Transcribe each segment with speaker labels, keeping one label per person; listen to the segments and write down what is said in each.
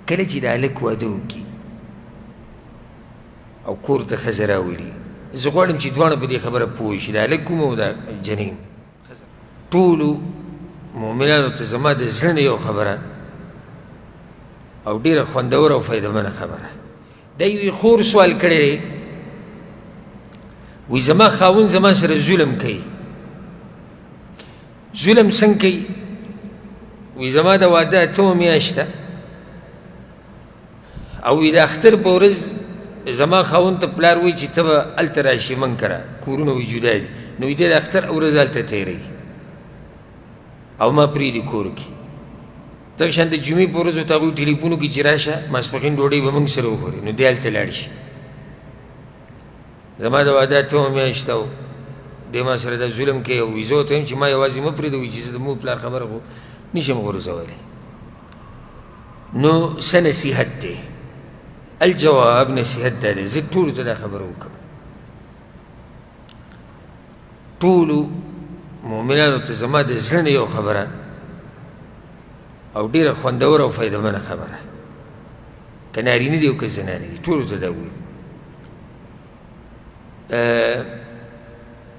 Speaker 1: کله چې دا هلک واده وکړي او کور ته ښځه راولي، زه غواړم چې دواړه په دې خبره پوه شي، دا هلک کوم او دا جنین. ټولو مؤمنانو ته زما د زړه نه یو خبره او ډېره خوندوره او فایدهمنه خبره. دا یوې خور سوال کړی دی، وایي زما خاوند زما سره ظلم کوي. ظلم څنګه کوي؟ وایي زما د واده 8 میاشت ده او وایي د اختر په ورځ زما خاوند ته پلار وایي چې ته به هلته راشي من کره، کورونه وایي جدا دي، نو وایي دی د اختر ورځ هلته تېروي او ما پرېږدي کور کې. دغه شان د جمعې په ورځ ورته هغوی ټلیفون وکړي چې راشه ماسپښین ډوډۍ به موږ سره وخورې، نو دی هلته لاړ شي. زما د واده 8 میاشت او دی ما سره دا ظلم کوي او زه ورته وایم چې ما یوازې مه پرېږده، وایي چې زه د مور پلار خبره خو نشم غورځولی. نو څه نصیحت دی؟ الجواب نصیحت دا دی، زه ټولو ته دا خبره وکړم، ټولو مؤمنانو ته زما د زړه نه یو خبره او ډېره خوندوره او فایدهمنه خبره، که نارینه دي او که زنانه دي، ټولو ته دا ووایم.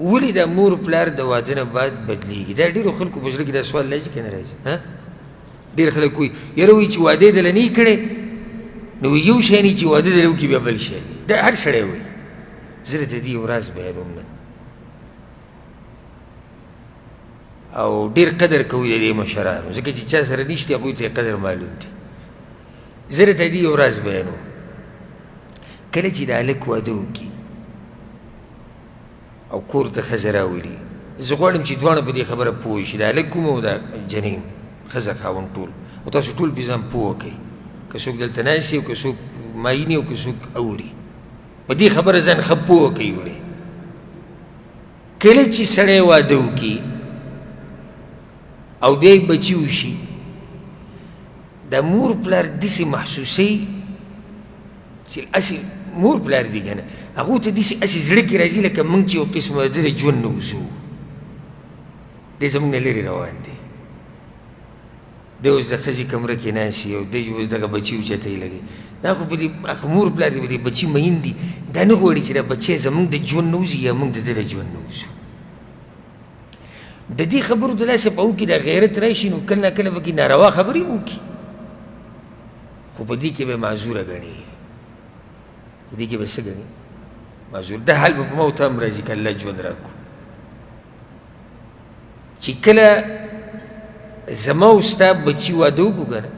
Speaker 1: ولې دا مور پلار د واده نه بعد بدلیږي؟ دا ډېرو خلکو په زړه کې دا سوال راځي که نه راځي؟ ډېر خلک وایي یاره وایي چې واده یې دله نه کړی، نو یو شی نه چې واده دله وکړي بیا بل شی دی. دا هر سړی وایي. زه درته دې یو راز بیانوم نن او ډېر قدر کوي د دې مشرانو، ځکه چې چا سره نشته هغوی ته یې قدر معلوم دی. زه درته دې یو راز بیانوم. کله چې دا هلک واده وکړي او کور ته ښځه راولي، زه غواړم چې دواړه په دې خبره پوه شي، دا هلک کوم او دا جنین، ښځه خاوند ټول، او تاسو ټول پې ځان پوه کوئ، که څوک دلته ناست وي او که څوک مایني او که څوک اوري، په دې خبره ځان ښه پوه کوي. ورې کله چې سړی واده وکړي او بیا یې بچي وشي، د مور پلار داسې محسوسوي چې هسې مور پلار دي که نه، هغو ته داسې هسې زړه کې راځي لکه موږ چې یو قسمه د د ژوند نه وځو، دی زموږ نه لرې روان دی. دی اوس د ښځې کمره کې ناست وي او دی اوس دغه بچي اوچته یې لګوي، دا خو په دې مور پلار دي په دې بچي مین دي، دا نه غواړي چې دا بچی زموږ د ژوند نه وځي یا موږ د ده د ژوند نه وځو. د دې خبرو د لاسه په هغو کې د غیرت راشي، نو کله نه کله به کې ناروا خبرې هم وکړي، خو په دې کې به معذوره ګڼي، په دې کې به څه ګڼي؟ معذور. دا حال به په ما او ته هم راځي که الله ژوند راکړو، چې کله زما او ستا بچي واده وکړو که نه،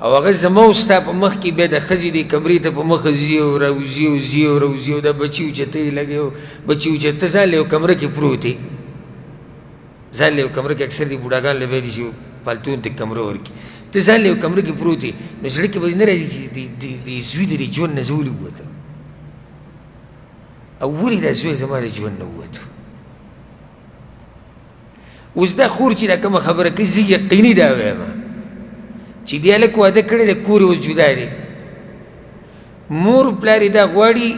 Speaker 1: او هغه زما او ستا په مخ کې بیا د ښځې دې کمرې ته په مخه ځي او راوځي او ځي او راوځي او دا بچي اوچته یې لګوي او بچي اوچته ځان له یو کمره کې پروت دی، ځان له یو کمره کې اکثر دې بوډاګان له بیا دي چې پالتون ته کمره ورکړي، ته ځان له یو کمره کې پروت یې، نو زړه کې به نه راځي چې د زوی د دې ژوند نه زه ولې ووتم او ولې دا زوی زما د ژوند نه ووتو. اوس دا خور چې دا کومه خبره کوي، زه یقیني دا وایم چې دې هلک واده کړی دی، کور یې اوس جدا دی، مور پلار یې دا غواړي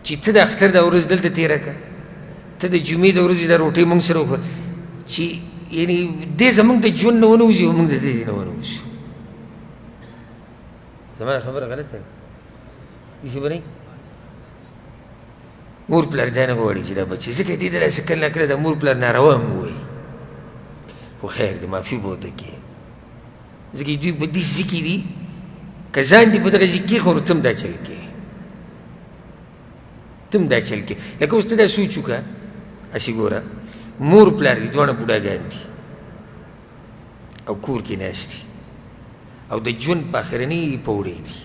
Speaker 1: چې ته د اختر دا ورځ دلته تېره کړه، ته د جمعې د ورځې دا روټۍ موږ سره وخوره، چې یعنې دې زموږ د ژوند نه ونه وځي او موږ د دې نه ونه وځو. زما خبره غلطه ده؟ داسې به نه مور پلار دا نه غواړي چې دا بچي، ځکه دې دلاسه کله نه کله د مور پلار ناروا هم ووایي، خو خیر دی معافي به ورته کړي، ځکه دوی په دې ځای کې دي، که ځان دې په دغه ځای کې خو نو ته هم دا چل کوې، ته هم دا چل کوې. لکه اوس ته دا سوچ وکړه، هسې ګوره مور پلار دي دواړه بوډاګان دي او کور کې ناست دي او د ژوند په اخرنۍ پوړې دي،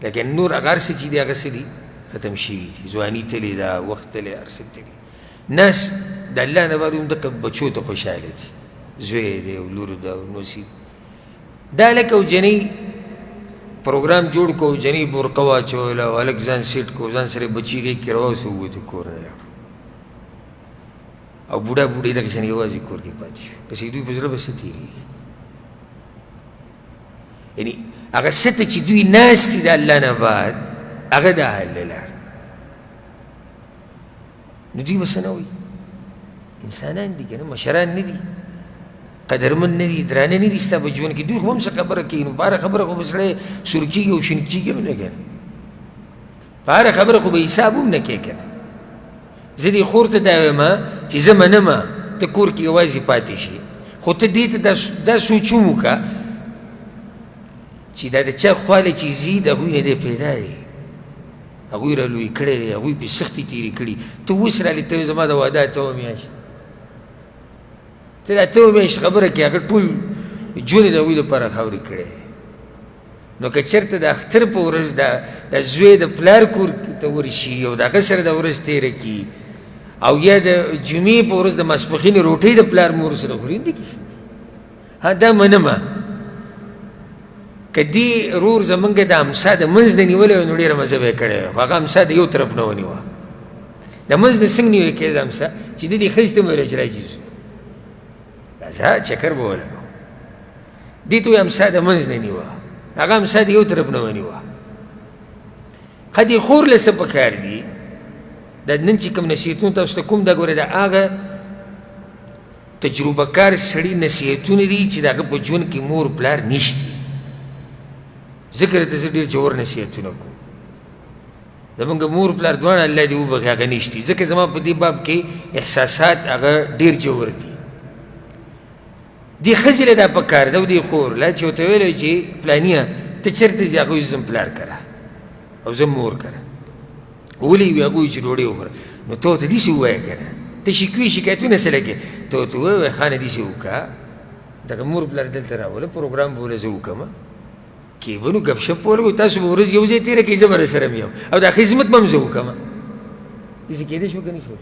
Speaker 1: لیکن نور هغه هر څه چې دي هغه څه دي ختم شوي دي، ځواني تلې ده، وخت تللی، هر څه تللی. ناس د الله نه بعد هم دغه بچو ته خوشحاله دي، زوی دی او لور ده او نصیب. دا هلک او جنۍ پروګرام جوړ کړو، جنۍ برقه واچوله او هلک ځان سیټ کړو، ځان سره یې بچي غېږ کې راوستو، ووتو کور نه لاړو او بوډا بوډۍ دغه شان یوازې کور کې پاتې شو. پسې دوی په زړه به څه تېرېږي؟ یعنې هغه څه ته چې دوی ناست دي د الله نه بعد، هغه دا حل له لاړ، نو دوی به څه نه وایي؟ انسانان دي که نه، مشران نه دي، قدرمن نه دي درانه نه دي ستا په ژوند کې دوی خو هم څه خبره کوي نو په هره خبره خو به سړی سور کېږي او شین کېږي هم نه که نه په هره خبره خو به حساب هم نه کوې که نه زه دې خور ته دا وایم چې زه منمه ته کور کې یوازې پاتې شي خو ته دې ته دا سوچ هم وکړه چې دا د چا خواله چې ځي د هغوی نه دی پیدا دی هغوی را لوی کړی دی هغوی پې سختې تېرې کړي ته اوس رالې ته زما د واده اتوه میاشت ته د اتوه میاشت خبره کې هغه ټول ژوند یې د هغوی دپاره خاورې کړی نو که چېرته د اختر په ورځ د زوی د پلار کور ته ورشي او د هغه سره د ورځ تېره کړي او یا د جمعې په ورځ د ماسپښین روټۍ د پلار مور سره خوري نه دي کیسه ها دا منمه که دې رور زمونږ د امسا د منځ نه نیولی وی نو ډېره مزه به یې کړې وی خو هغه امسا د یو طرف نه ونیوه د منځ نه څنګه نیوی کېده امسا چې د دې ښځې ته مې ویله چې راځي ځو راځه چکر به ولګو دې ته وی امسا د منځ نه نیوه هغه امسا د یو طرف نه ونیوه ښه دې خور له څه پکار دي دا نن چې کوم نصیحتونه تاسو ته کوم دا ګوره د هغه تجربه کار سړي نصیحتونه دي چې د هغه په ژوند کې مور پلار نشته ذکر ته زه ډېر جوړ نصیحتونه کوم زمونږ مور پلار دواړه الله دې وبخښي هغه نشتي ځکه زما په دې باب کې احساسات هغه ډېر جوړ دي دې ښځې له دا پکار ده او دې خور له چې ورته ویلی چې پلانیه ته چېرته ځې هغه وایي زه پلار کره او زه مور کره ولې وي هغه وایي چې ډوډۍ وخوره نو ته ورته داسې ووایه که نه ته شکوې شکایتونه څه لګې ته ورته ووایه خانه داسې وکړه دغه مور پلار دلته راوله پروګرام به وله زه وکړم کې به نو ګپ شپ ولګو تاسو به ورځ یو ځای تېره کوئ زه به راسره یم او دا خدمت به هم زه وکړم داسې کېدای شو که نه شو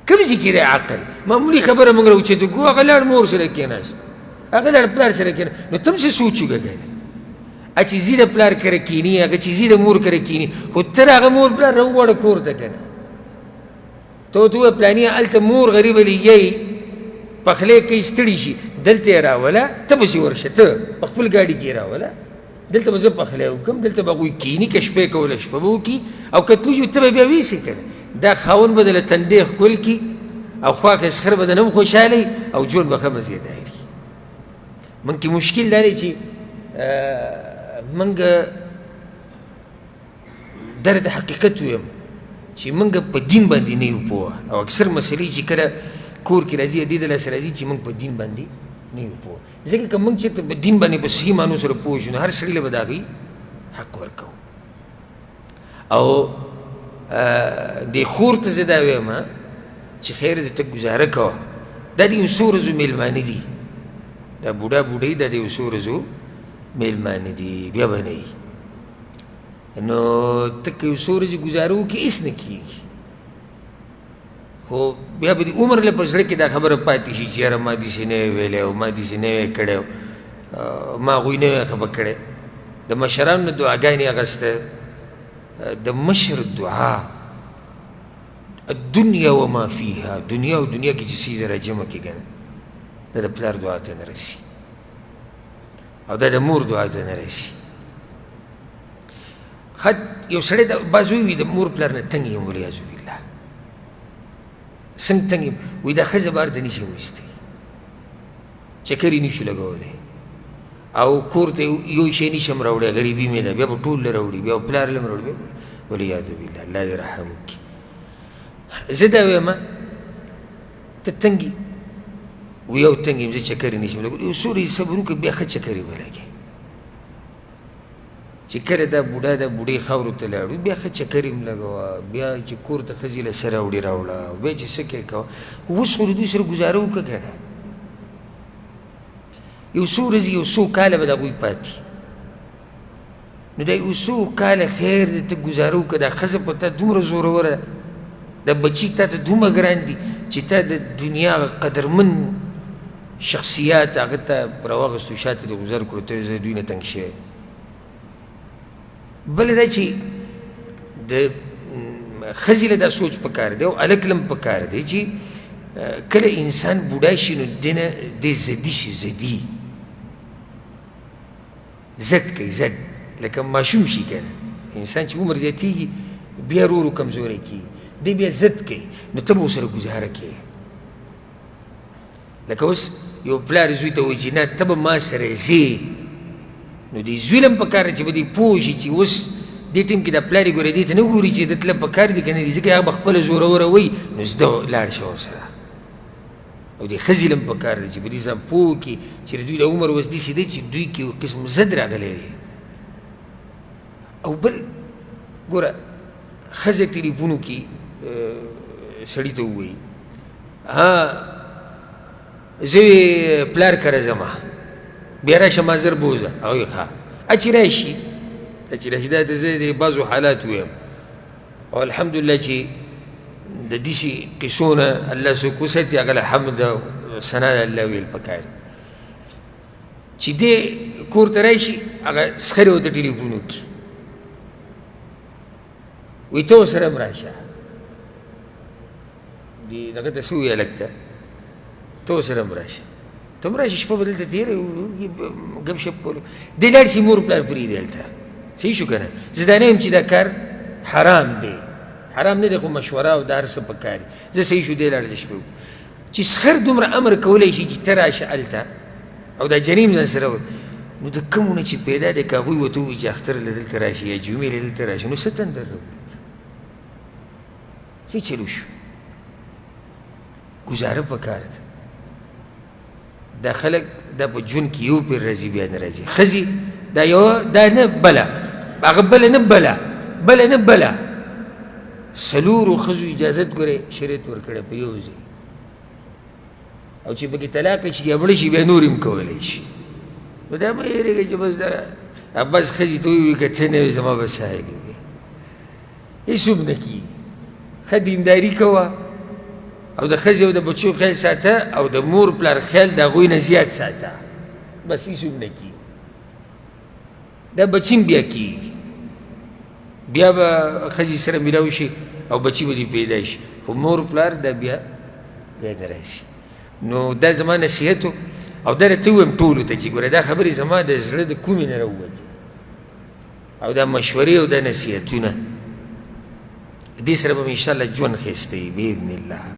Speaker 1: کوم ځای کې دی عقل معمولي خبره موږ راوچته کړو هغه لاړ مور سره کېناست هغه لاړ پلار سره کېناست نو ته هم څه سوچ وکړه که نه چې زی د پلار کره کینی هغه چې زی د مور کره کینی خو تر هغه مور پلار راوغواړه کور ته که نه ته ورته ووایه پلانیه هلته مور غریبه لګیایي پخلی کوي ستړي شي دلته یې راوله ته پسې ورشه ته په خپل ګاډي کې یې راوله دلته به زه پخلی وکړم دلته به هغوی کیني که شپې کوله شپه به وکړي او که تلوشي ته به بیا ویسې که نه دا خاوند به دله تندی ښکل کړي او خوا خسخر به دنه هم خوشحاله او ژوند به ښه مزېداري موږ کې مشکل دا دی چې موږ در د حقیقت ویم چې موږ په دین باندې نه یو پوه او اکثر مسلې چې کله کور کې راځي دې د لاسه راځي چې موږ په دین باندې نه یو پوه ځکه که موږ چېرته په دین باندې په صحیح معنو سره پوه شو نو هر سړي له به د هغوی حق ورکوو او دې خور ته زه دا وایم چې خیر دې ته ګزاره کوه دا د یو څو ورځو میلمانه دي دا بوډا بوډۍ دا د یو څو ورځو میلمانه دي بیا به نه وي نو ته که یو څو ورځې ګزاره وکړې هېڅ نه کېږي خو بیا به د عمر له په زړه کې دا خبره پاتې شي چې یاره ما داسې نه وی ویلی او ما داسې نه وی کړی ما هغوی نه وی خفه کړی د مشرانو نه دعاګانې اخیسته د مشر دعا الدنیا وما فیها دنیا او دنیا کې چې څه یې راجمع کړي که نه دا د پلار دعا ته نه رسي او دا د مور دعا ته نه رسي یو سړی بعض وی د مور پلار نه تنګ یم ولیاذ بالله څنګه تنګ یم وایي دا ښځه بهر ته نشي ویستی چکر یې نشي لګولی او کور ته یو شی نشم راوړی غریبي مې ده بیا به ټول له راوړي بیا به پلار له هم راوړي ولیاذ بالله الله دې رحم وکړي زه دا وایم ته تنګ یې وی یو تنګ یم زه چکر یې نشم لګولی یو څو ورځې صبر وکړه بیا ښه چکر یې ولګي چې کله دا بوډا دا بوډۍ خاورو ته لاړو بیا ښه چکر یې هم لګوه بیا چې کور ته ښځې له سره وړي راوړه او بیا چې څه کوې کوه اوس خو د دوی سره ګزاره وکړه که نه یو څو ورځې یو څو کاله به د هغوی پاتې نو دا یو څو کاله خیر دی ته ګزاره وکړه دا ښځه په تا دومره زوروره ده دا بچي تا ته دومره ګران دي چې تا د دنیا قدرمن شخصیات هغه ته راواغستو شاته دې ګزار کړو ته زه دوی نه تنګ شوی بله دا چې د ښځې له دا سوچ پکار دی او هلک له هم پکار دی چې کله انسان بوډا شي نو دې نه دی زدي شي زدي زد کوي زد لکه ماشوم شي که نه انسان چې عمر زیاتېږي بیا ورو ورو کمزوری کېږي دی بیا زد کوي نو ته به ورسره ګزاره کوې لکه اوس یو پلار زوی ته وایي چې نه ته به ما سره ځې نو دې زوی له هم پکار دی چې به دې پوه شي چې اوس دې ټیم کې دا پلار یې ګورې دې ته نه ګوري چې ده تله پکار دي که نه دي ځکه هغه به خپله زوروره وایي نو زده لاړ شه ورسره او دې ښځې له هم پکار دی چې په دې ځان پوه کړي چې د دوی د عمر اوس داسې دی چې دوی کې یو قسم زد راغلی دی او بل ګوره ښځه ټلیفون وکړي سړي ته ووایي زه پلار کره ځمه بیا راشه ما زر بوځه هغوی ښه چې راشي دا ته زه د بعضو حالات ویم او الحمدلله چې د داسې قصو نه الله څوک وساتي هغه له حمد او ثنا د الله ویل پکار چې دې کور ته راشي هغه سخرې ورته ټلیفون وکړي وایي ته ورسره هم راشه دغه ته څه ووایي هلک ته ته ورسره هم راشه ته هم راشه شپه به دلته تېره ګپ شپ کولو دی لاړ شي مور پلار پرېږدي هلته صحیح شو که نه زه دا نه یم چې دا کار حرام دی حرام نه دی خو مشوره او دا هر څه پکار زه صحیح شو دی لاړ د شپې چې سخر دومره امر کولی شي چې ته راشه هلته او دا جنیم ځان سره نو د کومو نه چې پیدا دی که هغوی ورته ووایي چې اختر له دلته راشي یا جمعې له دلته راشي نو څه تندر راولید څه چلو شو ګزاره پکار ده دا خلک دا په ژوند کې یو پیر راځي بیا نه راځي ښځې دا یوه دا نه بله هغه بله نه بله څلورو ښځو اجازت ګورې شریعت ورکړی په یو ځای او چې پکې طلاق شي یا مړه شي بیا نور هم کولی شي نو دا مه هېرېږئ چې بس دا بس ښځې ته ووایي که څه نه وي زما به سایل وي هېڅ هم نه کېږي ښه دینداري کوه او د ښځې او د بچو خیال ساته او د مور پلار خیال د هغوی نه زیات ساته بس هېڅ هم نه کېږي دا بچي هم بیا کېږي بیا به ښځې سره میلاو شي او بچي به دې پیدا شي خو مور پلار دا بیا نه راځي نو دا زما نصیحت و او دا راته ووایم ټولو ته چې ګوره دا خبرې زما د زړه د کومې نه راووتې او دا مشورې او دا نصیحتونه دې سره به مې انشاءالله ژوند ښایسته وي باذن الله